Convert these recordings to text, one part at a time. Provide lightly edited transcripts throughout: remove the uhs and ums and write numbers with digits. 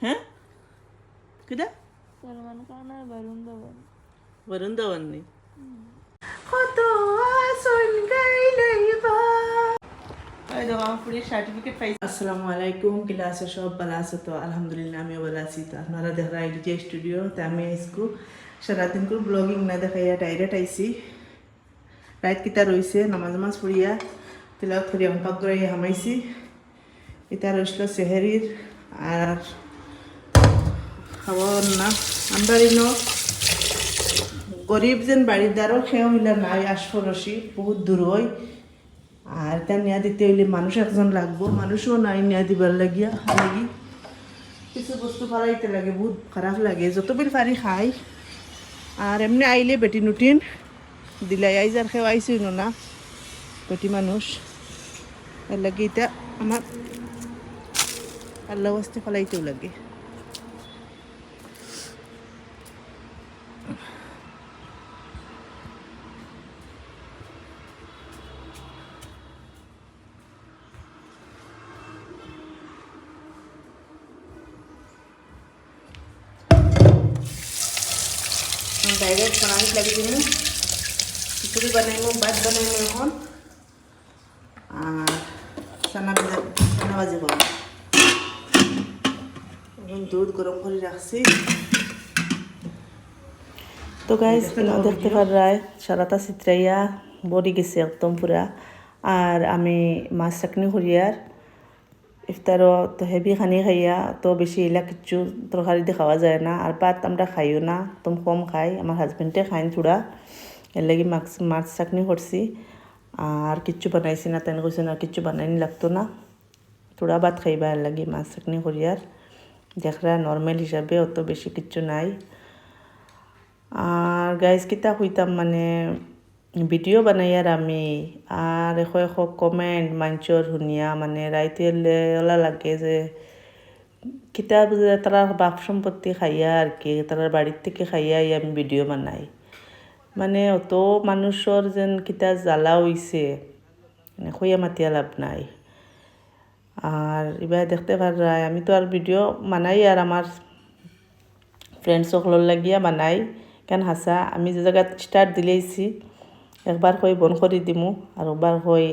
হ্যাঁ কিটা সলমান খান আর বরুণ ধবন। বরুণ ধবন নি কত আসন গাইলেইবা এই দেখো আমার পুরো সার্টিফিকেট পাইছি। আসসালামু আলাইকুম, ক্লাসে সব ভালো আছে তো? আলহামদুলিল্লাহ আমিও ভালো আছি। তো আপনারা দেখ যে স্টুডিও তে আমি আইসকু সারাদিন করে ব্লগিং না দেখাইয়া ডাইরেক্ট আইসি। রাত কিতা রইছে নামাজ নামাজ পড়িয়া তিলাওয়াত করি এখন পাক করে হামাইছি। এটা রইছিল সেহেরির আর খাবার না আমরা গরিব যেন বাড়িদারও খেয়ে হইলে নাই আশফরসি বহুত দূর হয়। আর এটা নিয়া দিতে হইলে মানুষ একজন লাগবো, মানুষও নাই নিয়া দিবার লাগিয়া লাগি কিছু বস্তু ফালাইতে লাগে, বহুত খারাপ লাগে। যত বিল পারি খাই। আর এমনি আইলে বেটি নুটিন দিলাই আইজ আর খেয়ে আইসি না বেটি মানুষ এর লাগে এটা আমার আল্লাহ আস্তে ফালাইতেও লাগে। ডাইরেক্ট বানানিত লাগি দিন খিচুড়ি বানাইমো, ভাত বানাইমো এখন। আর চানা ভাজি করবো। এখন দুধ গরম করে রাখছি। তো গাইজ দেখতে পারায় সারাটা চিত্রাইয়া বড়ি গেছে একদম পুরা। আর আমি মাছ চাকনি করিয়ার ইফতারও তো হেভি খানি খাইয়া তো বেশি এলা কিচ্ছু তরকারি দিয়ে খাওয়া যায় না। আর ভাত আমরা খাইও না, একদম কম খাই। আমার হাজবেন্ডে খাইন থোড়া, এর লাগি মাছ চাকনি করছি। আর কিচ্ছু বানাইছি না, তেন কইছে না কিচ্ছু বানাইনি লাগতো না, থোড়া ভাত খাইবা এর লাগি মাছ চাকনি করিয়ার। দেখরা নর্মাল হিসাবে অত বেশি কিচ্ছু নাই। আর গাইজ কিতা হইতাম মানে ভিডিও বানাইয়ার আমি আর এখো কমেন্ট মাঞ্চর শুনিয়া মানে রাইতে ওলা লাগে যে কিতাব যে তারা বাপ সম্পত্তি খাইয়া আর কি তারা বাড়ির থেকে খাইয়াই আমি ভিডিও বানাই। মানে অত মানুষের যেন কিতা জ্বালা হইছে মানে খইয়া মাতিয়া লাভ নাই। আর এবার দেখতে পারায় আমি তো আর ভিডিও বানাই আর আমার ফ্রেন্ড সকলের লাগিয়া বানাই কেন হাসা আমি যে জায়গায় স্টার্ট দিলেইছি একবার কই বন করে দিমু আর একবার কই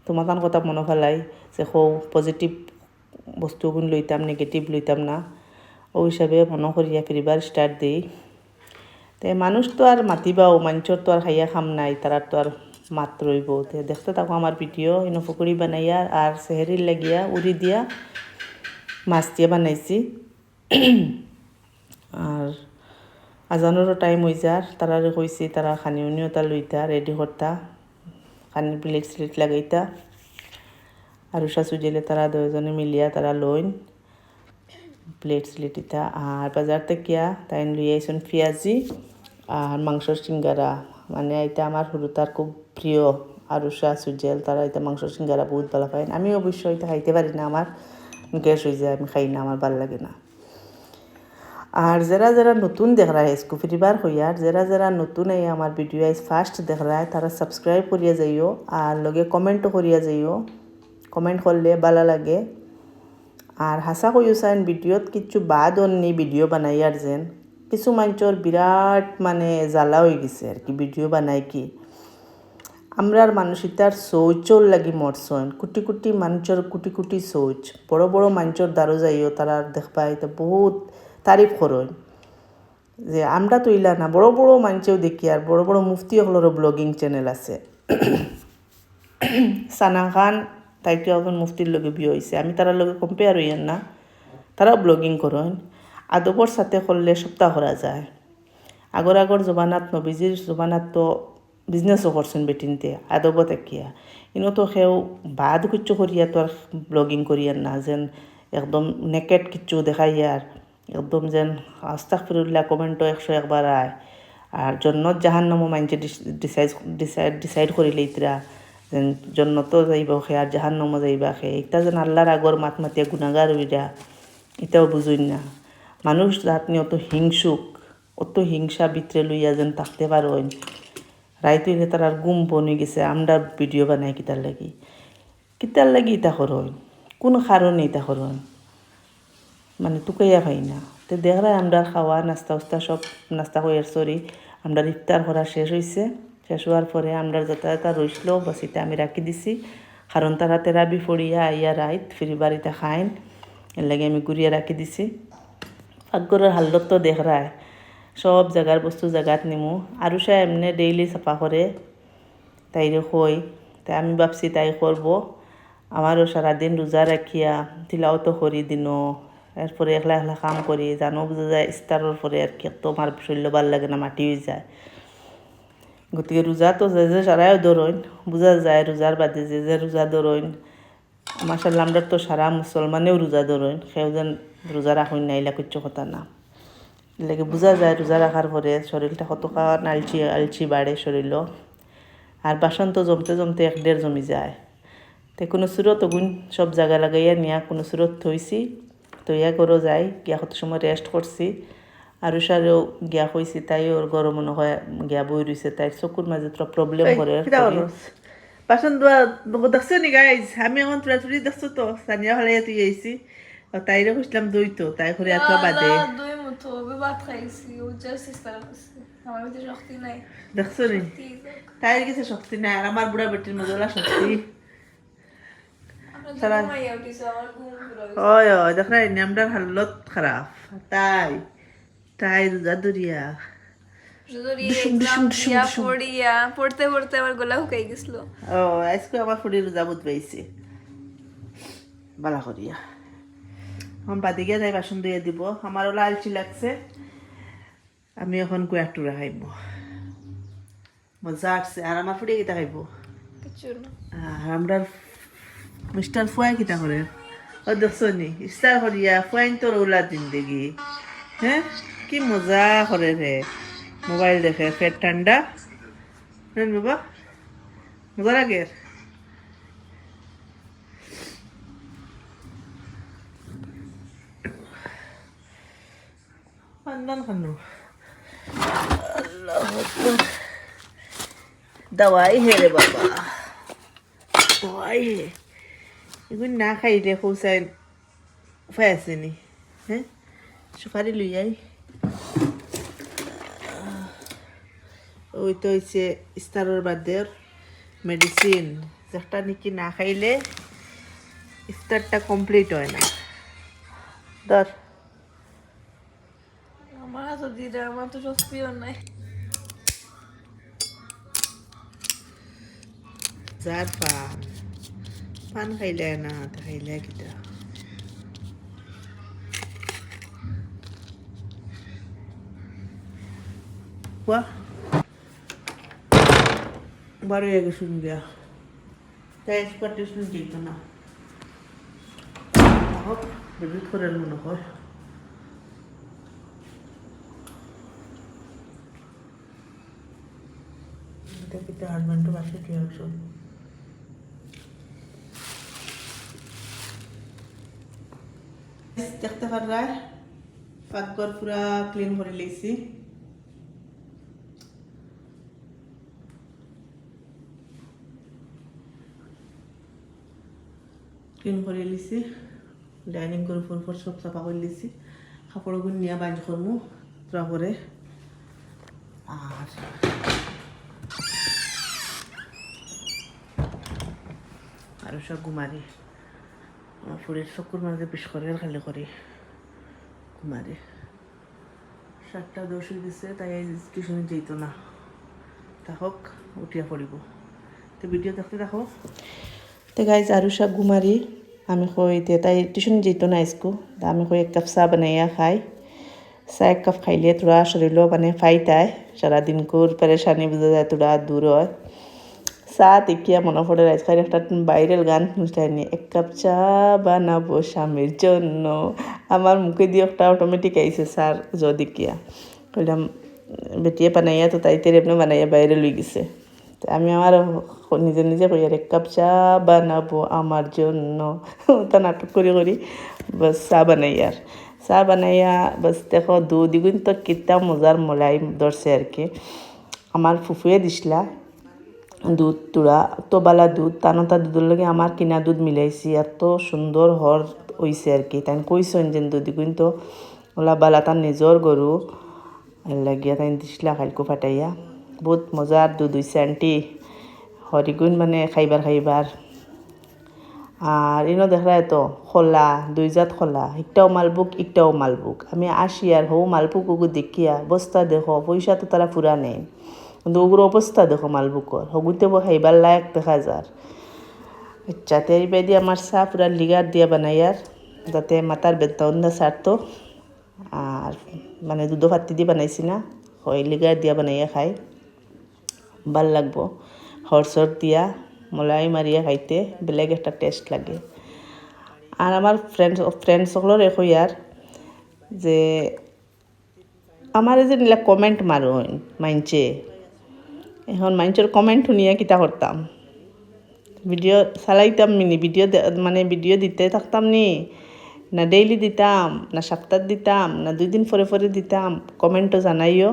তোমার কথা মনে ফেলাই যে হৌ পজিটিভ বস্তুগুণ লইতাম, নেগেটিভ লইতাম না। ও হিসাবে মনে করিয়া ফিরবার স্টার্ট দিই। তে মানুষ তো আর মাতিবাও, মানুষের তো আর খাইয়া খাম নাই, তারা তো আর মাত রইব। তে দেখতে থাকো আমার ভিডিও। ইনো পকড়ি বানাইয়া আর সেহেরির লাগিয়া উড়ি দিয়া মাছ দিয়ে বানাইছি। আর আজানেরও টাইম হয়ে যার, তারা কইছি তারা খানি উনিও তা লইতা রেডি করতা, খানি প্লেট স্লেট লাগাইতা। আর উষা সুজিলে তারা দুজনে মিলিয়া তারা লইন প্লেট স্লেট ইতা। আর বাজার থেকে তাই লই আইসন পেঁয়াজি আর মাংসর সিঙ্গারা। মানে এটা আমার হুরুতার খুব প্রিয়। আর উষা সুজেল তারা এটা মাংসর সিঙ্গারা বহুত ভালো পায়। আমি অবশ্যই এটা খাইতে পারি না, আমার গ্যাস হয়ে যায়, আমি খাই না, আমার ভাল লাগে না। আর যারা যারা নতুন দেখরা আইসকু ফিরিবার হইয়ার যারা নতুন এই আমার ভিডিও আইস ফার্স্ট দেখরায় তারা সাবস্ক্রাইব করিয়া যাইও আর লগে কমেন্টও করিয়া যাইও। কমেন্ট করলে ভালো লাগে। আর হাসা কইও চাইন ভিডিওত কিচ্ছু বাদ অন্যি ভিডিও বানাইয়ার যেন কিছু মানুষের বিরাট মানে জ্বালা হয়ে গেছে আর কি ভিডিও বানাই কি। আমরার মানসিকতার শৌচর লাগি মরছন কুটি কুটি মানুষের কুটি কুটি শৌচ। বড় বড় মানুষের দ্বারও যাইও তারা দেখবা এটা বহুত তারিফ করেন যে আমরা তো ইলা না, বড় বড় মানুষেও দেখি। আর বড় বড় মুফতি হলেরও ব্লগিং চ্যানেল আছে। সানা খান তাইকে এখন মুফতির লগে বিয়ে হয়েছে, আমি তার লগে কম্পেয়ার হইয়ান না, তারাও ব্লগিং করেন। আদবর সাথে করলে সপ্তাহ করা যায়। আগর জবানাত নবীজির জবানাত তো বিজনেসও করছেন বেটিনতে আদব দেখিয়া। ইনো তো সেও বাদ কিচ্ছু করিয়া তো আর ব্লগিং করিয়ার না, যেন একদম নেকেট কিচ্ছু দেখাইয়ার একদম যেন আস্তাগফিরুল্লাহ কমেন্টও 101 বার আয়। আর জন্নত জাহান্নামও মানছে ডিসাইড করিলে ইতরা যেন জন্নতও যাইবা খে আর জাহান্নামও যাইবা খে। এটা যেন আল্লাহর আগর মাত মাতিয়া গুণাগার হইরা এটাও বুঝুন না। মানুষ জাত নিয়ে অত হিংসা ভিতরে লইয়া যেন থাকতে পারেন। রাইত হইলে তার আর গুম বনে গেছে আমরা ভিডিও বানাই কিতার লাগি ইতা করন, কোন কারণে ইতা করন? মানে টুকাইয়া পাই না। তো দেখরাই আমরা খাওয়া নাস্তা উস্তা সব নাস্তা কইয়ার সরি আমরা ইফতার করা শেষ হয়েছে। শেষ হওয়ার পরে আমরা যথাযথ রইছিল বসিতে আমি রাখি দিছি, কারণ তারা তেরাবি ফড়িয়া আইয়া রাইত ফিরি বাড়িতে খাইন, এর লাগে আমি ঘুরিয়ে রাখি দিছি। পাকঘরের হালত তো দেখরায় সব জায়গার বস্তু জায়গাত নিমু। আরও সে এমনি ডেইলি সাফা করে তাইরে কই, তাই আমি ভাবছি তাই করব। আমারও সারাদিন রোজা রাখিয়া তিলাও তো করি দিনও, এরপরে একলা একলা কাম করি, জানো বোঝা যায় ইস্তারের পরে আর কি তো আমার শরীর ভাল লাগে না, মাটি হয়ে যায়। গতিকে রোজা তো যে সারাও ধরইন বোঝা যায়, রোজার বাদে যে রোজা ধরইন মাশাআল্লাহ আমরা তো সারা মুসলমানেও রোজা ধরইন, সেও যেন রোজা রাখুন না এলা কিচ্ছু কথা না। লাগে বোঝা যায় রোজা রাখার পরে শরীরটা কতটা আলচি আলচি বাড়ে শরীরও, আর বাসন তো জমতে জমতে এক দেড় জমি যায়। তো কোনো সুরত গুণ সব জায়গা লাগাইয়া নিয়া কোনো সুরত থইছি, তৈয়া করো যাই গিয়া কত সময় রেস্ট করছি। আর সারেও গিয়া হয়েছি, তাই ওর গরম মনে হয় গিয়া বই রয়েছে, তাই চকুর মাঝে তো প্রবলেম করে। বাসন ধোয়া দেখছো নি গাইজ, আমি এখন তুলা তুলি দেখছো তো সানিয়া হলে তুই আইসি, তাইরে খুঁজলাম দই তো তাই করে এত বাদে দুই মুঠো ভাত খাইছি, ও জাস্ট ইস্তার করছে, আমার ভিতরে শক্তি নাই। দেখছো নি তাই কিছু শক্তি নাই, আর আমার বুড়া বেটির মধ্যে শক্তি। ওই ওই দেখ রাই আমরা হালত খারাপ, তাই তাই রোজা দরিয়া পড়তে পড়তে আমার গলা শুকাই গেছিল। ও আজকে আমার ফুড়ি রোজা বুধ পাইছি বালা করিয়া। এখন বাদি গিয়ে যাই বাসন ধুয়ে দিব, আমারও লালচি লাগছে, আমি এখন কুয়াটুরা খাইব, মজা আসছে। আর আমার ফুড়ি কিতা খাইব, আর আমরা মিস্টার ফুয়াই কিতা করে ও দেখছো নি ইস্তার করিয়া ফুয়াইন তোর ওলা জিন্দেগি। হ্যাঁ কি মজা করে রে, মোবাইল দেখে পেট ঠান্ডা, হ্যাঁ বাবা মজা লাগে। খান্দান খানো দাওয়াই হে রে বাবা, দাওয়াই হে, এগুলো না খাইলে খৌসাই উপায় আছে নি। হ্যাঁ সুপারি লই যাই, ওই তো হয়েছে ইস্তারের বাদের মেডিসিন, যেটা নাকি না খাইলে ইফতারটা কমপ্লিট হয় না। ধর আমার হাতে দিদা, আমার তো শক্তিও নাই। যার পান পান খাইলে না খাইলে কিটা বারো আগে শুন গিয়া তাই এক্সপার্টে শুন যেত না হোক বিদ্যুৎ করেন মনে হয়। এটা হাজব্যান্ডও বাসে কি আসো দেখতে পারায় পাকঘর পুরা ক্লিন করে লেছি। ক্লিন করে লিছি, ডাইনিং করে উপর সব চাপা করে লিছি, কাপড়গুলো নিয়ে বাইজ করবো তারপরে। আর সব ঘুমারি আমার ফুলের চকুর মাঝে পিস করে খালি করি ঘুমারি। 7:10 দিছে, তাই টিউশনে যেত না, থাকক উঠিয়া পড়িব। তো ভিডিও দেখতে দেখো। তো গাইজ আরও সব ঘুমারি আমি কইতে তাই টিউশন যেত না স্কু, আমি কই 1 কাপ চা বানাইয়া খাই। চা 1 কাপ খাইলে তোরা শরীরও মানে ফাইতায়, সারাদিন কোর পেরেশানি বোঝা যায় তোরা দূর হয়। চা দেখিয়া মনে পড়ে আজকাল একটা ভাইরাল গান শুনছিলাম, 1 কাপ চা বানাবো স্বামীর জন্য, আমার মুখে দিয়ে একটা অটোমেটিক আইসে স্যার দেখিয়া কইলাম বেটিয়ে বানাইয়া তো তাই তেরে এমনি বানাইয়া বাইরে লই গেছে। আমি আমার নিজে নিজে কই আর 1 কাপ চা বানাবো আমার জন্য, তা নাটক করি বাস চা বানাইয়া বাস দেখো 2 দ্বিগুণ তো কিতা মজার মলাই ধরছে আর কি। আমার ফুফুয়ে দিছিলা দুধ তুরা এত বালা দুধ টানতা দুধের লগে আমার কিনা দুধ মিলাইছি এত সুন্দর হর হইছে আর কি তাই কইছেন যে দুধ কিন্তু ওলা বালা তার নিজর গরু এর লাগিয়া তাই দিছিলা খাইলকো ফাটাইয়া বহুত মজার দুধ হইছে আন্টি হরিগুণ মানে খাইবার আর ইনো দেখা তো খোলা দুই জাত খোলা একটাও মালবুক আমি আসি আর হো মালবুক ওগু দেখিয়া বস্তা দেখো পয়সা তো তারা ফুরা নেই কিন্তু ওগুর অবস্থা দেখো মালবুকর হগুতে খাইবার লায়ক দেখা যার আচ্ছা তেরি বেদি আমার চা পুরা লিগার দিয়া বানাইয়ার যাতে মাথার বেদনা সারতো আর মানে দুধ ফাটি দিয়ে বানাইছি না হয় লিগার দিয়া বানাইয়া খাই ভাল লাগবো হরসর দিয়া মলাই মারিয়া খাইতে বেলেগ একটা টেস্ট লাগে আর আমার ফ্রেন্ডসকলের এখন ইয়ার যে আমার যে নিলা কমেন্ট মারুন মাইনছে এখন মাইনচের কমেন্ট শুনিয়া কিতা করতাম ভিডিও চালাইতাম মিনি ভিডিও দিতে থাকতাম নি না ডেইলি দিতাম না সপ্তাহ দিতাম না 2 দিন পরে দিতাম কমেন্টও জানাইও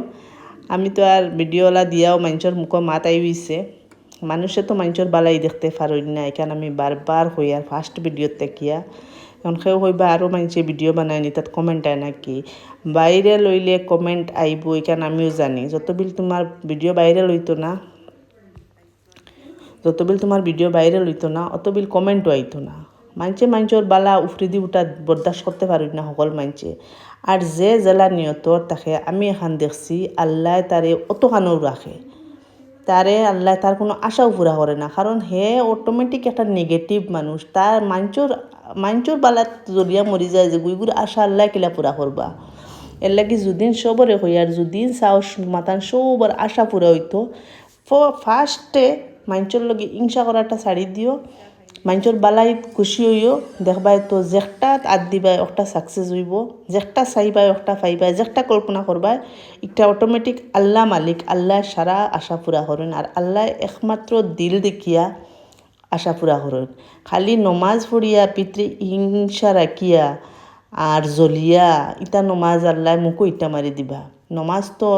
আমি তো আর ভিডিওলা দিয়াও মাইনচের মুখ মাত আইছে মানুষে তো মাইনচের বালাই দেখতে পারই না এখানে আমি বারবার হই আর ফার্স্ট ভিডিওর তেকিয়া এখন কেউ হইবা আরও মানুষে ভিডিও বানায় নি তাত কমেন্ট আয় নাকি বাইরে লইলে কমেন্ট আইব এখানে আমিও জানি যতবিল তোমার ভিডিও বাইরে লইতো না অতবিল কমেন্টও আইতো না মাঞ্চের বালা উফরিদি উঠা বরদাস্ত করতে পারি না সকল মাঞ্চে আর যে জেলা নিয়তর তাকে আমি এখান দেখছি আল্লাহ তারে অতখানেও রাখে তারে আল্লাহ তার কোনো আশাও পুরা করে না কারণ হে অটোমেটিক একটা নেগেটিভ মানুষ তার মাঞ্চর বালাত জড়িয়া মরি যায় যে গুইগুর আশা আল্লাহ কিলা পুরা করবা এর লাগি যদিন সবরে হই আর যদিন সাহস মাতান সবার আশা পুরা হইতো ফার্স্টে মাঞ্চর লগে হিংসা করাটা ছাড়ি দিও মাঞ্চর বালাই খুশি হইও দেখবাই তো যেটা আদ দিবাই একটা সাকসেস হইব যেটা চাইবাই একটা পাইবাই যেটা কল্পনা করবাই এটা অটোমেটিক আল্লাহ মালিক আল্লাহ সারা আশা পুরা করেন আর আল্লাহ একমাত্র দিল দেখিয়া আশা পুরা করেন খালি নমাজ পড়িয়া পিতৃ হিংসা রাখিয়া আর জ্বলিয়া ইটা নমাজ আল্লাহ মুখও ইটা মারি দিবা নমাজ তো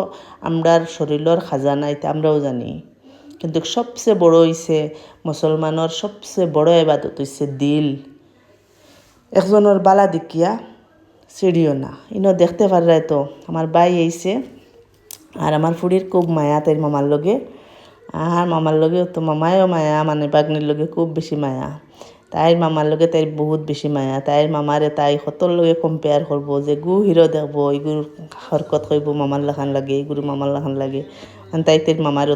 আমরার শরীরের খাজানা এটা আমরাও জানি কিন্তু সবচেয়ে বড় হইছে মুসলমানের সবচেয়ে বড় ইবাদত হইছে দিল একজনের বালা দেখিয়া সিঁড়িও না ইনো দেখতে পারাই তো আমার বাই আইছে আর আমার ফুড়ির খুব মায়া তাই মামার লগে আর মামার লগে তো মামায়ও মায়া মানে বাগনির লগে খুব বেশি মায়া তাইর মামার লগে তাইর বহুত বেশি মায়া তাইর মামারে তাই সতর লগে কম্পেয়ার করবো যে গু হিরো দেখবো এইগুর হরকত কইব মামার লাখান লাগে এইগুলো মামার লাখান লাগে তাই তাইর মামার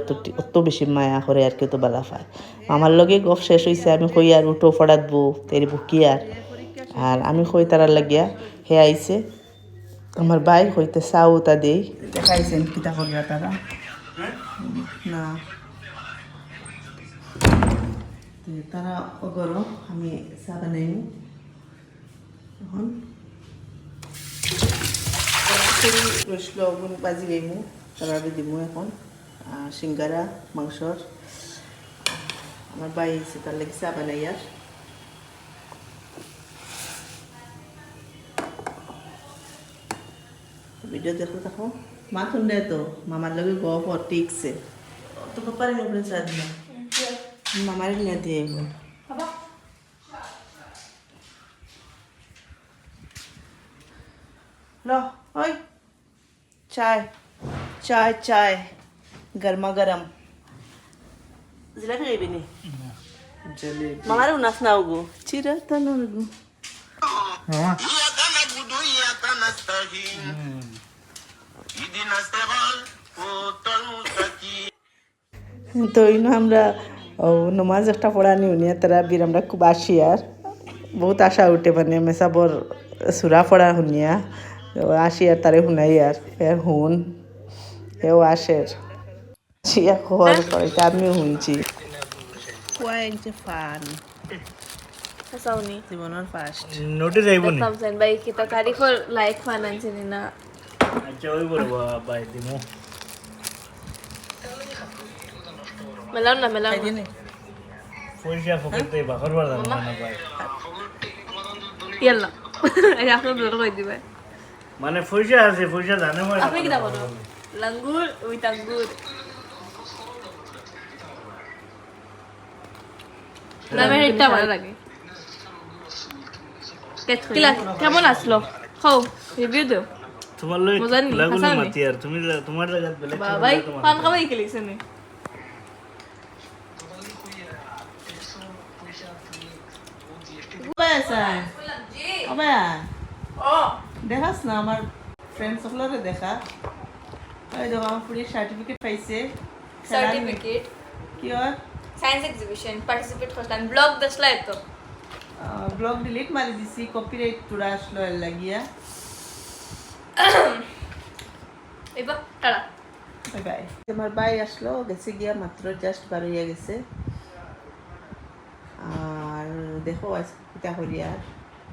অত বেশি মায়া করে আর কেউ তো বালা পায় মামার লগে গপ শেষ হয়েছে আমি কই আর উঠো ফড়াতবো তাইর বুকি আর আমি কই তারার লাগিয়া হে আইছে আমার বাই হইতে চাও তা দেই দেখাইছেন কিতা করবে তারা না তারা অগরো আমি চা বানাইমু এখন রসলো ওগুন বাজি গাইমু তারা দিমু এখন সিঙ্গারা মাংসর আমার বাই আইছে তার লাগি চা বানাইয়ার ভিডিও দেখো দেখো মা শুনলে তো মামার লগে গপ টিকছে তো পাপারে নিয়ে চা দিলাম মামারে নিয়ে দিয়ে लो ओए चाय चाय चाय गर्मा गरम जिलेबी भी नहीं जलेबी मामारे उनास ना होगो चिरा तना होगो मामा তো ইনো আমরা নমাজ একটা পড়ানি উনি তারা বীর আমরা খুব আসি আর বহুত আশা উঠে মানে মেসাবর সুরা পড়া শুনিয়া আসি আর তারে শুনাই আর ফের শুন এও আসের চিয়া খবর কইতে আমিও শুনছি কোয়াইনছে ফান Sauni. জীবনের ফার্স্ট নোটে যাইব নি Tamsan bay kita kari ko like fanan sinina. আচ্ছা ওই বড় বাই দিমু Melam na melam. পয়সা ফকতে বাখর বার না না ভাই Yalla. Ay ako duro ko diba. মানে পয়সা আছে পয়সা জানে হয় Apa kita kono? Langgur with anggur. নামের একটা ভালো লাগে কেমন আসলো খাও রিভিউ দিও তোমার লই মজা নি, লাগুলো হাসানি। মাতি আর তুমি তোমার জায়গা বেলেগ বাবাই পান খাওয়াই খেলিছে নি দেখাস না আমার ফ্রেন্ড সকলরে দেখা ওই দেখো আমার পুরি সার্টিফিকেট পাইছে সার্টিফিকেট কি হয় সায়েন্স এক্সিবিশন পার্টিসিপেট করতাম ব্লগ দেখলা তো ব্লগ ডিলিট মারি দিছি কপিরাইট তুরা আসলো এর লাগিয়া এবার টাটা বাই বাই আমার ভাই আসলো গেছে গিয়া মাত্র জাস্ট বার হইয়া গেছে আর দেখো আজ কিতা করি আর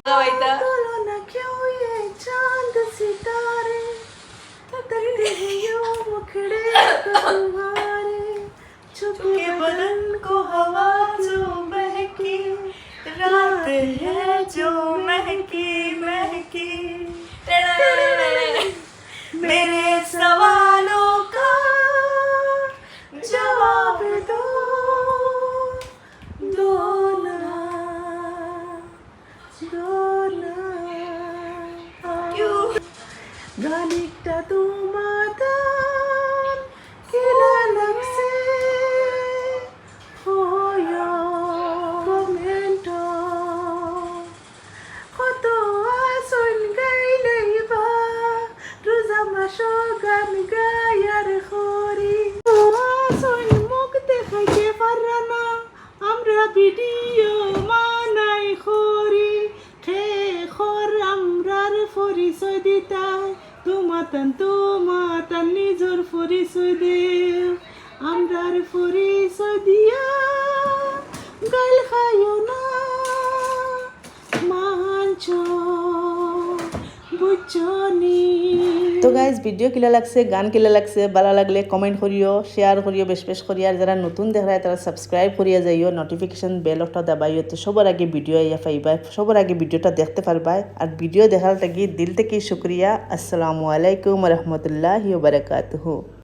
গাওয়াইতা बोलो ना क्यों ये चांद सितारे तकते हैं यूं मुखड़े तुम्हारे छुपके बदन को हवा जो बहकी रात है जो महकी महकी मेरे सवालों का जवाब दो दो ना গানিকটা তোমার কেনা লাগছে হইয়া কমেন্ট কত আসন গাইলেই বা রোজা মাস গান গায়ার খরি আসন মুখ দেখাইতে পারা না আমরা ভিডিও মানাই খরি খে খর আমরার পরিচয় দিতাই তোমাতান নিজর পরিচয় দেও আমরার পরিচয় দিয়া গাইল খাইও না মানছ বুঝছনি তো গাইজ ভিডিও কিলা লাগছে গান কিলা লাগছে ভালো লাগলে কমেন্ট করিও শেয়ার করিও বেশ বেশ করি আর যারা নতুন দেখায় তারা সাবস্ক্রাইব করিয়া যাইও নোটিফিকেশন বেলটা দাবাইও তো সবার আগে ভিডিও আইয়া পাইবা সবার আগে ভিডিওটা দেখতে পারবা আর ভিডিও দেখার লাগি দিল থেকে শুক্রিয়া আসসালামু আলাইকুম রহমতুল্লাহি ওয়া বারাকাতুহু।